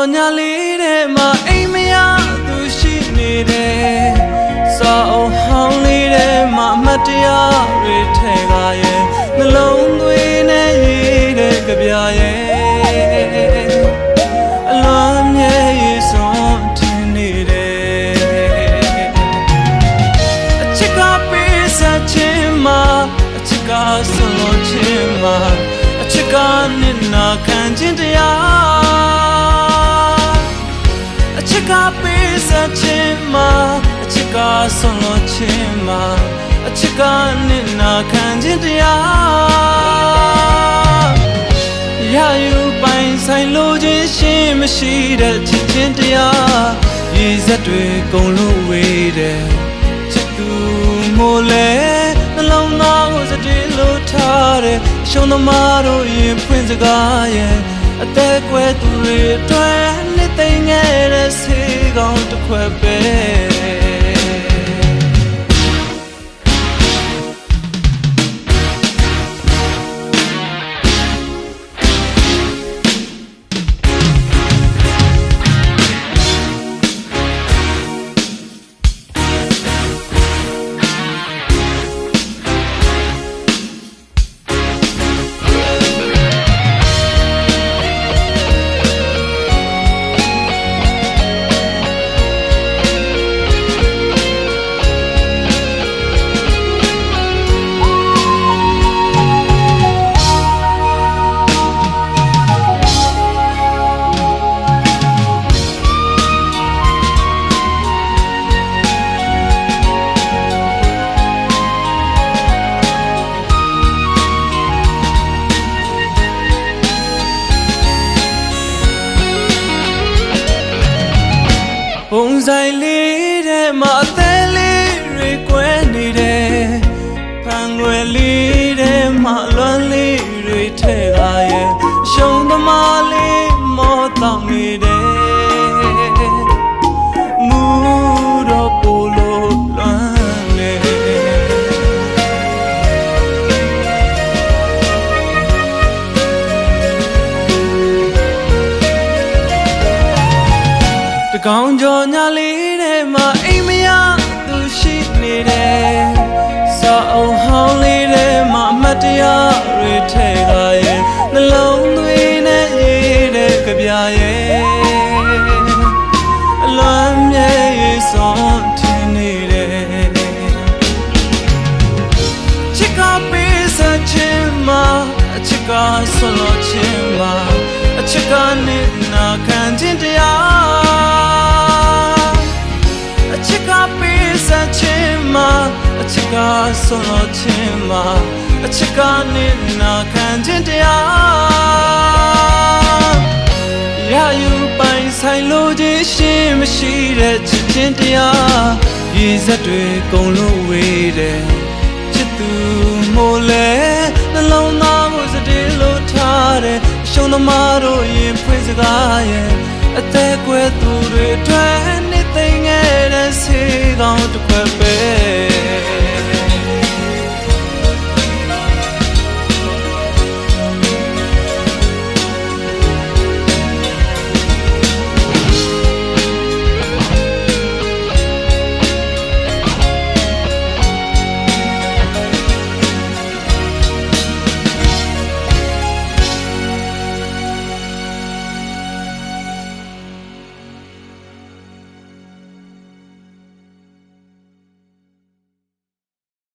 ကြောညာလေးထဲမှာအိမ်မရသူရှိနေတယ်စာအုပ်ဟောင်းလေးထဲမှာအမှတ်တရတွေထဲကရဲ့နှလုံးသွေးနဲ့ရေးတဲ့ကြပြရဲ့အလွန်မြဲရည်စွန်ထင်နေတယ်အချစ်ကပေးဆက်ခြင်းမှာအချစ်ကဆွန်လို့ခြင်းမှာအချစ်ကနစ်နာခံခြင်းတရားအချစ်ကပေးဆက်ခြင်းမှာအချစ်ကဆွန်လို့ခြင်းမှာအချစ်ကနစ်နာခံခြင်းတရားရယူပိုင်ဆိုင်လို့ခြင်းရှိမရှိတဲ့ချစ်ခြင်းတရားရည်စက်တွေကုန်လို့ဝေးတယ်ချစ်သူမို့လဲနှလုံးသားကိုစတေးလို့ထားတယ်ရှုံးသမားတို့ရင်ဖွင့်စကားရဲ့အသက်ကွယ်သူတွေအတွက်နှစ်သိမ့်ခဲ့တဲ့ဆေးကောင်းတစ်ခွက်ပဲပုံဆိုင်လေးထဲမှာအသေးလေးတွေကွဲနေတယ်ဖန်ွယ်လေးထဲမှာလွမ်းလေးတွေထဲကရဲ့ရှုံးသမားလေးမောတောင်းနေတယ်မူတော့ပိုလို့လွမ်းနေတကောင်ကြောညာလေးထဲမှာအိမ်မရသူရှိနေတယ်စာအုပ်ဟောင်းလေးထဲမှာအမှတ်တရတွေထဲကရဲ့နှလုံးသွေးနဲ့ရေးတဲ့ကြပြရဲ့အလွန်မြဲရည်စွန်ထင်နေတယ်ချစ်ကပေးဆက်ခြင်းမှာအချစ်ကဆွလို့ခြင်းမှာအချစ်ကနစ်နာခံခြင်းတရားအချစ်ကပေးဆက်ခြင်းမှာအချစ်ကဆွလို့ခြင်းမှာအချစ်ကနစ်နာခံခြင်းတရားရယူပိုင်ဆိုင်လို့ခြင်းရှိမရှိတဲ့ချစ်ခြင်းတရားရည်စက်တွေကုန်လို့ဝေးတယ်ချစ်သူမို့လဲနှလုံးသားကိုစတေးလို့ထားတယ်ရှုံးသမားတို့ရင်ဖွင့်စကားရဲ့အသက်ကွယ်သူတွေအတွက်နှစ်သိမ့်ခဲ့တဲ့ဆေးကောင်းတစ်ခွက်ပဲ